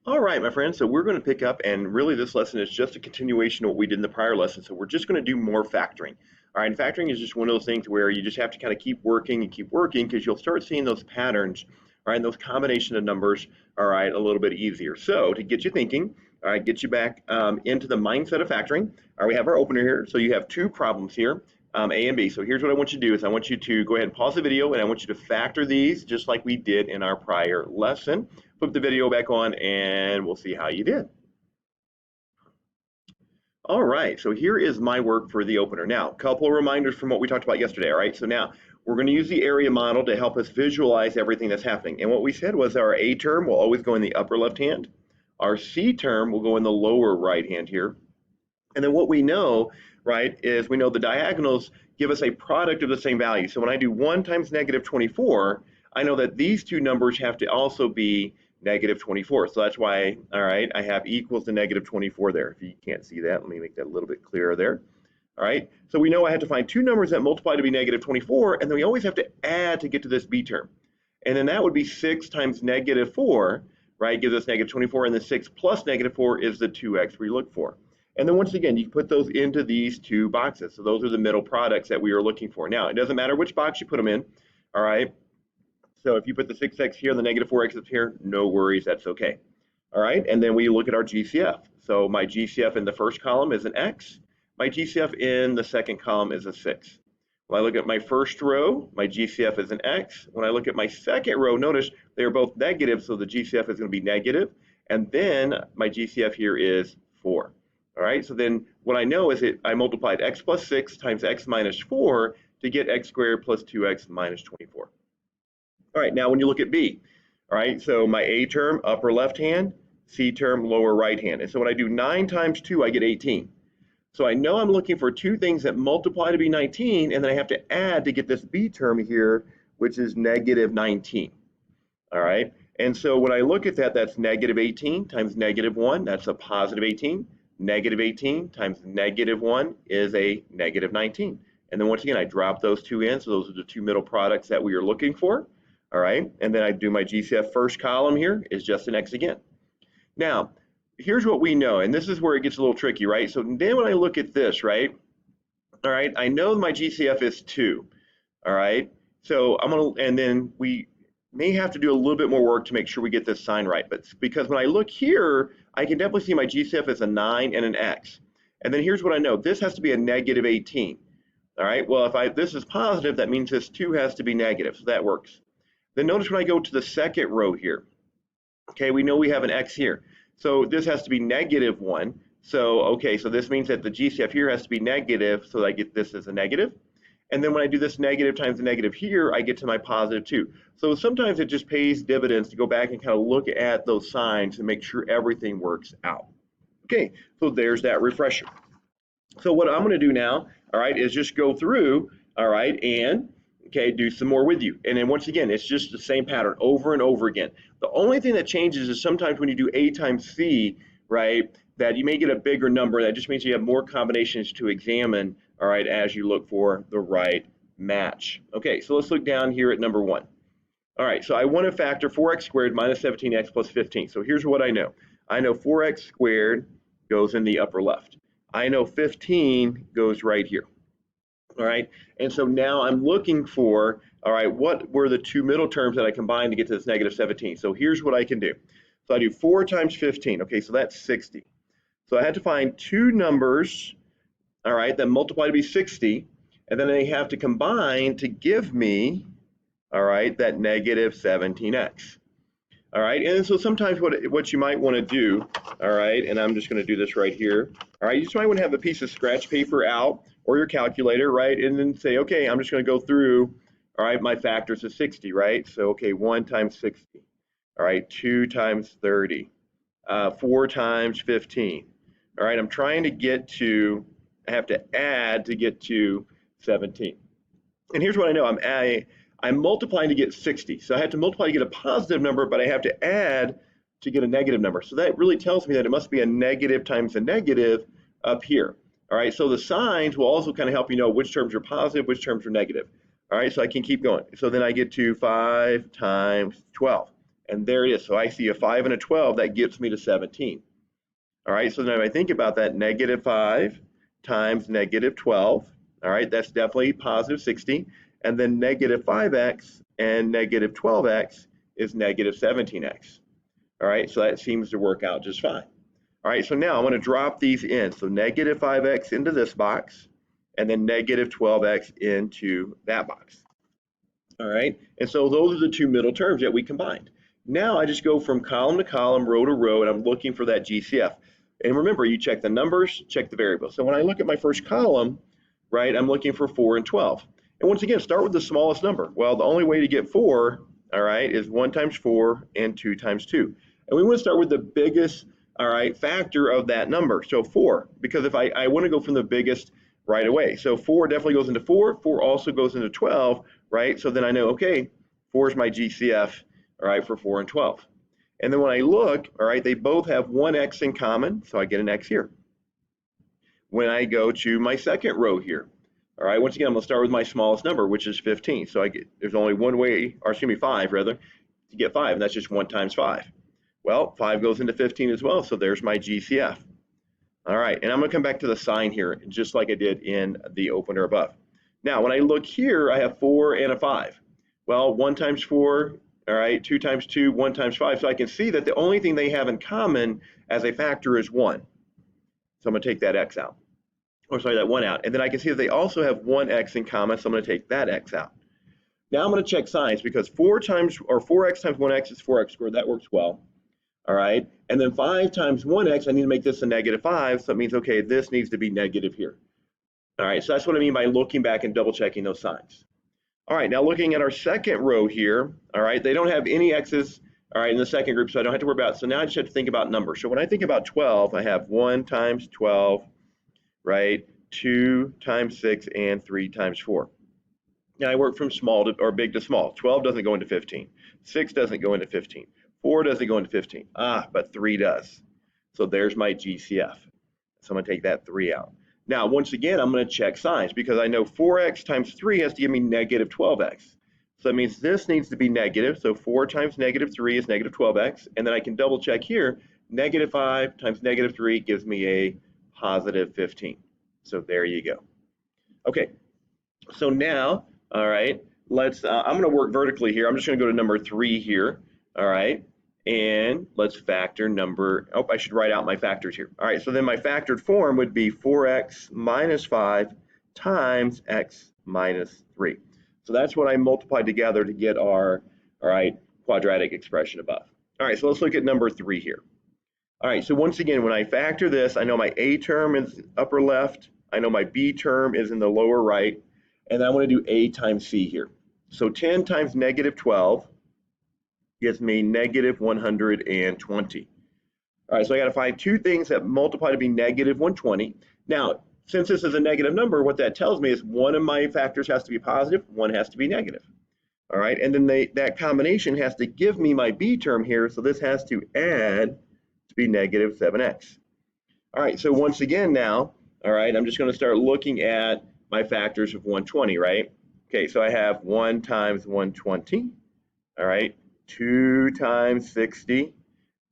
All right, my friends, so we're going to pick up, and really this lesson is just a continuation of what we did in the prior lesson. So we're just going to do more factoring. All right, and factoring is just one of those things where you just have to kind of keep working and keep working because you'll start seeing those patterns, all right, and those combination of numbers, all right, a little bit easier. So to get you thinking, all right, get you back into the mindset of factoring. All right, we have our opener here. So you have two problems here, A and B. So here's what I want you to do is I want you to go ahead and pause the video, and I want you to factor these just like we did in our prior lesson. Flip the video back on and we'll see how you did. All right, so here is my work for the opener. Now, a couple of reminders from what we talked about yesterday, all right? So now we're going to use the area model to help us visualize everything that's happening. And what we said was our A term will always go in the upper left hand. Our C term will go in the lower right hand here. And then what we know, right, is we know the diagonals give us a product of the same value. So when I do 1 times negative 24, I know that these two numbers have to also be negative 24. So that's why, all right, I have equals to negative 24 there. If you can't see that, let me make that a little bit clearer there. All right, so we know I have to find two numbers that multiply to be negative 24, and then we always have to add to get to this B term. And then that would be 6 times negative 4, right, gives us negative 24, and the 6 plus negative 4 is the 2x we look for. And then once again, you put those into these two boxes. So those are the middle products that we are looking for. Now, it doesn't matter which box you put them in, all right? So if you put the 6x here and the negative 4x up here, no worries, that's okay. All right, and then we look at our GCF. So my GCF in the first column is an x. My GCF in the second column is a 6. When I look at my first row, my GCF is an x. When I look at my second row, notice they are both negative, so the GCF is going to be negative. And then my GCF here is 4. All right, so then what I know is that I multiplied x plus 6 times x minus 4 to get x squared plus 2x minus 24. All right, now when you look at B, all right, so my A term, upper left hand, C term, lower right hand. And so when I do 9 times 2, I get 18. So I know I'm looking for two things that multiply to be 19, and then I have to add to get this B term here, which is negative 19. All right, and so when I look at that, that's negative 18 times negative 1, that's a positive 18. Negative 18 times negative 1 is a negative 19. And then once again, I drop those two in, so those are the two middle products that we are looking for. All right, and then I do my GCF first column here is just an x again. Now, here's what we know, and this is where it gets a little tricky, right? So then when I look at this, right, all right, I know my GCF is 2, all right? So I'm gonna, and then we may have to do a little bit more work to make sure we get this sign right, but because when I look here, I can definitely see my GCF as a 9 and an x. And then here's what I know, this has to be a negative 18. All right, well, if this is positive, that means this 2 has to be negative, so that works. Then notice when I go to the second row here, okay, we know we have an x here. So this has to be negative 1. So, okay, so this means that the GCF here has to be negative, so I get this as a negative. And then when I do this negative times the negative here, I get to my positive 2. So sometimes it just pays dividends to go back and kind of look at those signs and make sure everything works out. Okay, so there's that refresher. So what I'm going to do now, all right, is just go through, all right, and okay, do some more with you. And then once again, it's just the same pattern over and over again. The only thing that changes is sometimes when you do A times C, right, that you may get a bigger number. That just means you have more combinations to examine, all right, as you look for the right match. Okay, so let's look down here at number 1. All right, so I want to factor 4x squared minus 17x plus 15. So here's what I know. I know 4x squared goes in the upper left. I know 15 goes right here. All right, and so now I'm looking for, all right, what were the two middle terms that I combined to get to this negative 17? So here's what I can do. So I do 4 times 15, okay, so that's 60. So I had to find two numbers, all right, that multiply to be 60, and then they have to combine to give me, all right, that negative 17x. All right, and so sometimes what you might want to do, all right, and I'm just going to do this right here. All right, you just might want to have a piece of scratch paper out or your calculator, right, and then say, okay, I'm just going to go through, all right, my factors of 60, right? So, okay, 1 times 60, all right, 2 times 30, 4 times 15. All right, I'm trying to get to, I have to add to get to 17. And here's what I know, I'm multiplying to get 60. So I have to multiply to get a positive number, but I have to add to get a negative number. So that really tells me that it must be a negative times a negative up here. All right, so the signs will also kind of help you know which terms are positive, which terms are negative. All right, so I can keep going. So then I get to 5 times 12. And there it is. So I see a 5 and a 12, that gets me to 17. All right, so now if I think about that, negative 5 times negative 12, all right, that's definitely positive 60. And then negative 5x and negative 12x is negative 17x. All right, so that seems to work out just fine. All right, so now I'm going to drop these in. So negative 5x into this box, and then negative 12x into that box. All right, and so those are the two middle terms that we combined. Now I just go from column to column, row to row, and I'm looking for that GCF. And remember, you check the numbers, check the variables. So when I look at my first column, right, I'm looking for 4 and 12. And once again, start with the smallest number. Well, the only way to get 4, all right, is 1 times 4 and 2 times 2. And we want to start with the biggest, all right, factor of that number. So 4, because if I want to go from the biggest right away. So 4 definitely goes into 4. 4 also goes into 12, right? So then I know, okay, 4 is my GCF, all right, for 4 and 12. And then when I look, all right, they both have one x in common, so I get an x here. When I go to my second row here, all right, once again, I'm going to start with my smallest number, which is 15. So there's only one way, or excuse me, 5 rather, to get 5, and that's just 1 times 5. Well, 5 goes into 15 as well, so there's my GCF. All right, and I'm going to come back to the sign here, just like I did in the opener above. Now, when I look here, I have 4 and a 5. Well, 1 times 4, all right, 2 times 2, 1 times 5. So I can see that the only thing they have in common as a factor is 1. So I'm going to take that x out. Or sorry, that 1 out. And then I can see that they also have one x in common, so I'm going to take that x out. Now I'm going to check signs because 4x times 1x is 4x squared. That works well. All right, and then 5 times 1x, I need to make this a negative 5, so it means, okay, this needs to be negative here. All right, so that's what I mean by looking back and double checking those signs. All right, now looking at our second row here, all right, they don't have any x's, all right, in the second group, so I don't have to worry about it. So now I just have to think about numbers. So when I think about 12, I have 1 times 12, right, 2 times 6, and 3 times 4. Now I work from small to, or big to small. 12 doesn't go into 15. 6 doesn't go into 15. 4 doesn't go into 15. But 3 does. So there's my GCF. So I'm going to take that 3 out. Now, once again, I'm going to check signs because I know 4x times 3 has to give me negative 12x. So that means this needs to be negative. So 4 times negative 3 is negative 12x. And then I can double check here. Negative 5 times negative 3 gives me a positive 15. So there you go. Okay. So now, all right, I'm going to work vertically here. I'm just going to go to number 3 here. All right. And let's factor I should write out my factors here. All right, so then my factored form would be 4x minus 5 times x minus 3. So that's what I multiplied together to get our, all right, quadratic expression above. All right, so let's look at number 3 here. All right, so once again, when I factor this, I know my a term is upper left, I know my b term is in the lower right, and I want to do a times c here. So 10 times negative 12 gives me negative 120. All right, so I got to find two things that multiply to be negative 120. Now, since this is a negative number, what that tells me is one of my factors has to be positive, one has to be negative. All right, and then that combination has to give me my b term here, so this has to add to be negative 7x. All right, so once again now, all right, I'm just going to start looking at my factors of 120, right? Okay, so I have 1 times 120, all right? 2 times 60,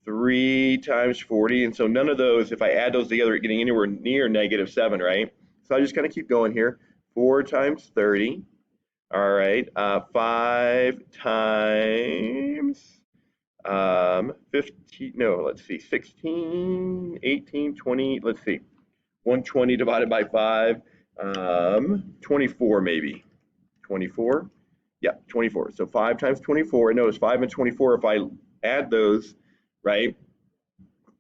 3 times 40, and so none of those, if I add those together, are getting anywhere near negative 7, right? So I just kind of keep going here. 4 times 30, all right, 5 times 15, no, let's see, 16, 18, 20, let's see, 120 divided by 5, 24 maybe, 24. Yeah, 24. So 5 times 24. And notice 5 and 24, if I add those, right?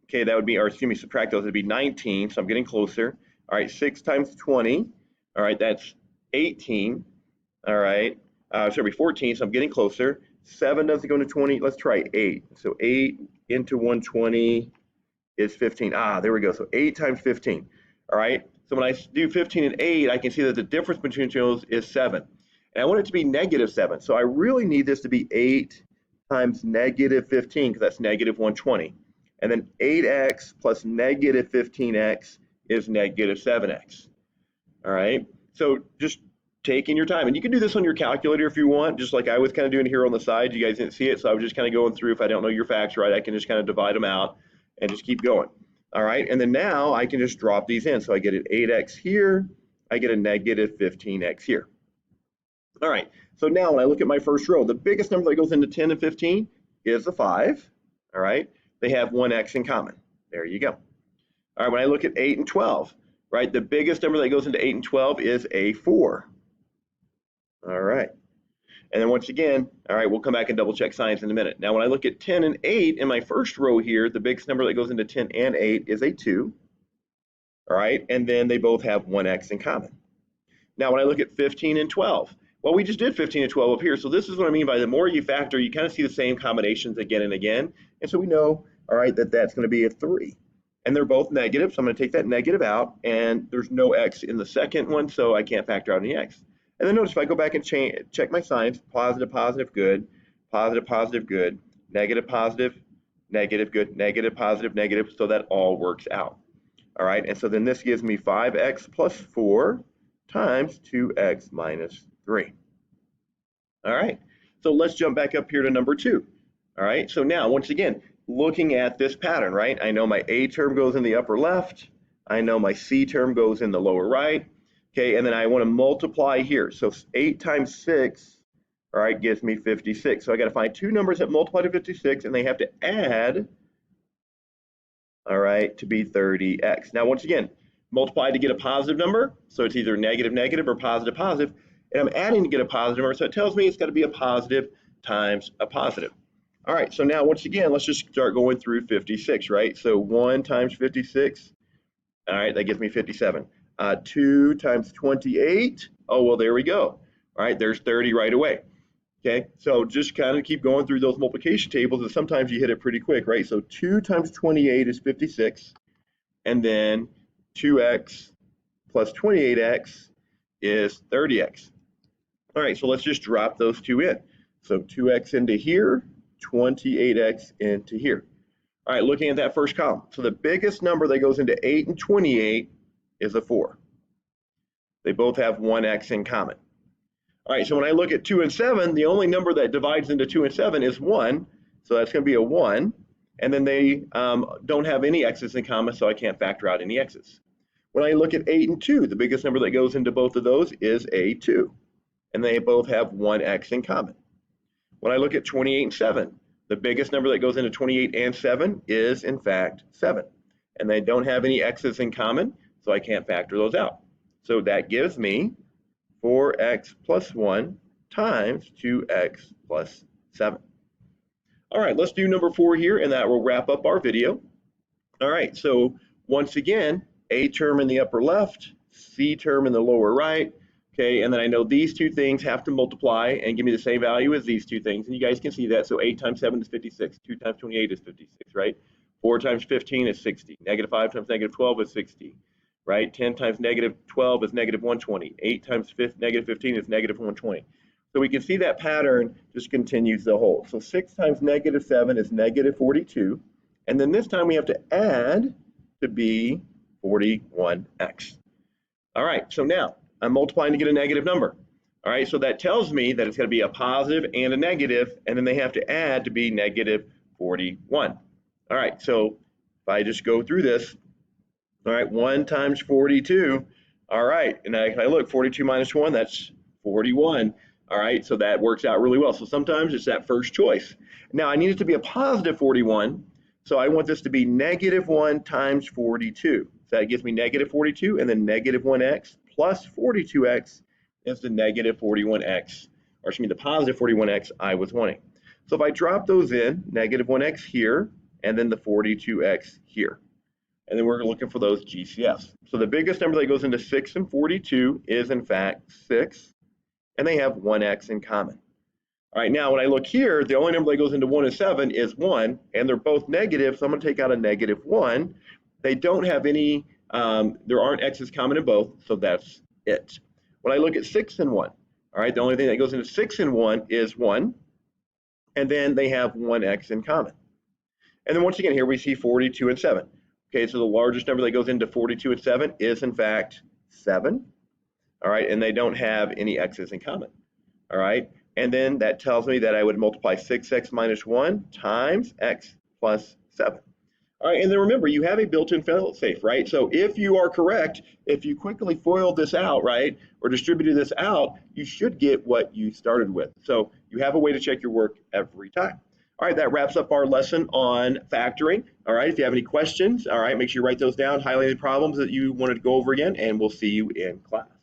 Okay, that would be, or excuse me, subtract those, it'd be 19. So I'm getting closer. All right, 6 times 20. All right, that's 18. All right, so it'll be 14. So I'm getting closer. 7 doesn't go into 20. Let's try 8. So 8 into 120 is 15. There we go. So 8 times 15. All right, so when I do 15 and 8, I can see that the difference between those is 7. And I want it to be negative 7. So I really need this to be 8 times negative 15, because that's negative 120. And then 8x plus negative 15x is negative 7x. All right. So just taking your time. And you can do this on your calculator if you want, just like I was kind of doing here on the side. You guys didn't see it, so I was just kind of going through. If I don't know your facts right, I can just kind of divide them out and just keep going. All right, and then now I can just drop these in. So I get an 8x here, I get a negative 15x here. All right, so now when I look at my first row, the biggest number that goes into 10 and 15 is a 5. All right, they have one x in common. There you go. All right, when I look at 8 and 12, right, the biggest number that goes into 8 and 12 is a 4. All right. And then once again, all right, we'll come back and double check signs in a minute. Now, when I look at 10 and 8 in my first row here, the biggest number that goes into 10 and 8 is a 2. All right, and then they both have one x in common. Now, when I look at 15 and 12, well, we just did 15 and 12 up here. So this is what I mean by the more you factor, you kind of see the same combinations again and again. And so we know, all right, that that's going to be a 3. And they're both negative, so I'm going to take that negative out, and there's no x in the second one, so I can't factor out any x. And then notice if I go back and check my signs, positive, positive, good, positive, positive, good, negative, positive, negative, good, negative, positive, negative, so that all works out. All right, and so then this gives me 5x plus 4 times 2x minus 3. All right, so let's jump back up here to number 2. All right, so now once again, looking at this pattern, right, I know my A term goes in the upper left, I know my C term goes in the lower right, okay, and then I want to multiply here. So 8 times 6, all right, gives me 56. So I got to find two numbers that multiply to 56, and they have to add, all right, to be 30x. Now, once again, multiply to get a positive number, so it's either negative, negative, or positive, positive, and I'm adding to get a positive number, so it tells me it's got to be a positive times a positive. All right, so now, once again, let's just start going through 56, right? So 1 times 56, all right, that gives me 57. 2 times 28, oh, well, there we go. All right, there's 30 right away. Okay, so just kind of keep going through those multiplication tables, and sometimes you hit it pretty quick, right? So 2 times 28 is 56, and then 2x plus 28x is 30x. All right, so let's just drop those two in. So 2x into here, 28x into here. All right, looking at that first column. So the biggest number that goes into 8 and 28 is a 4. They both have one x in common. All right, so when I look at 2 and 7, the only number that divides into 2 and 7 is 1. So that's going to be a 1. And then they don't have any x's in common, so I can't factor out any x's. When I look at 8 and 2, the biggest number that goes into both of those is a 2. And they both have one x in common. When I look at 28 and 7, the biggest number that goes into 28 and 7 is, in fact, 7. And they don't have any x's in common, so I can't factor those out. So that gives me 4x plus 1 times 2x plus 7. All right, let's do number 4 here, and that will wrap up our video. All right, so once again, A term in the upper left, C term in the lower right. Okay, and then I know these two things have to multiply and give me the same value as these two things, and you guys can see that. So 8 times 7 is 56, 2 times 28 is 56, right? 4 times 15 is 60, negative 5 times negative 12 is 60, right? 10 times negative 12 is negative 120, 8 times negative 15 is negative 120. So we can see that pattern just continues the whole. So 6 times negative 7 is negative 42, and then this time we have to add to be 41x. All right, so now I'm multiplying to get a negative number. All right, so that tells me that it's going to be a positive and a negative, and then they have to add to be negative 41. All right, so if I just go through this, all right, 1 times 42, all right, and I look, 42 minus 1, that's 41. All right, so that works out really well. So sometimes it's that first choice. Now I need it to be a positive 41, so I want this to be negative 1 times 42. So that gives me negative 42, and then negative 1x plus 42x is the negative 41x, or excuse me, the positive 41x I was wanting. So if I drop those in, negative 1x here, and then the 42x here. And then we're looking for those GCFs. So the biggest number that goes into 6 and 42 is, in fact, 6, and they have one x in common. All right, now when I look here, the only number that goes into 1 and 7 is 1, and they're both negative, so I'm going to take out a negative 1. They don't have any, there aren't x's common in both, so that's it. When I look at 6 and 1, all right, the only thing that goes into 6 and 1 is 1, and then they have one x in common. And then once again, here we see 42 and 7. Okay, so the largest number that goes into 42 and 7 is, in fact, 7. all right, and they don't have any x's in common, all right? And then that tells me that I would multiply 6x minus 1 times x plus 7. All right, and then remember, you have a built-in fail-safe, right? So if you are correct, if you quickly FOIL this out, right, or distributed this out, you should get what you started with. So you have a way to check your work every time. All right, that wraps up our lesson on factoring. All right, if you have any questions, all right, make sure you write those down, highlight any problems that you wanted to go over again, and we'll see you in class.